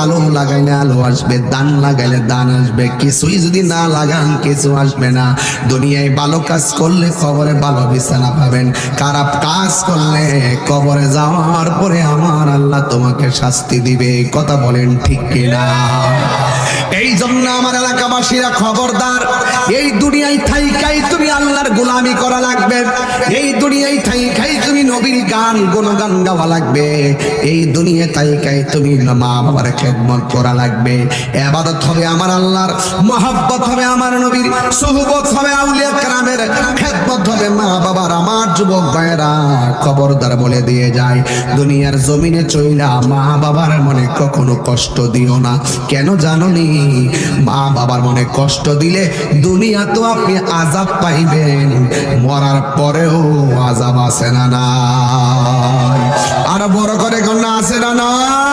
আলো লাগাইলে আলো আসবে, দান লাগাইলে দান আসবে, কিছুই যদি না লাগান কিছু আসবে না। দুনিয়ায় ভালো কাজ করলে কবরে ভালো বিছানা পাবেন, খারাপ কাজ করলে কবরে যাওয়ার পরে আমার আল্লাহ তোমাকে শাস্তি দিবে। কথা বলেন ঠিক কিনা? এই জন্য আমার এলাকাবাসীরা খবরদার, এই দুনিয়ায় থাইকাই তুমি আল্লাহর গোলামি করা লাগবে, এই দুনিয়ায় থাইকাই তুমি নবীর গান গুণগান গাওয়া লাগবে, এই দুনিয়া থাইকাই তুমি মা বাবার খেদমত করা লাগবে। ইবাদত হবে আমার আল্লাহর, মহব্বত হবে আমার নবীর, সুহবত হবে আউলিয়া কেরামের, খেদমত হবে মা বাবার। আমার যুবক ভাইয়েরা খবরদার বলে দিয়ে যায়, দুনিয়ার জমিনে চইলা মা বাবার মনে কখনো কষ্ট দিও না। কেন জানোনি? মা বাবার মনে কষ্ট দিলে দুনিয়া তো আপনি আযাব পাইবেন, মরার পরেও আযাব আছে না নাই? আর বড় করে কন্যা আছে না নাই?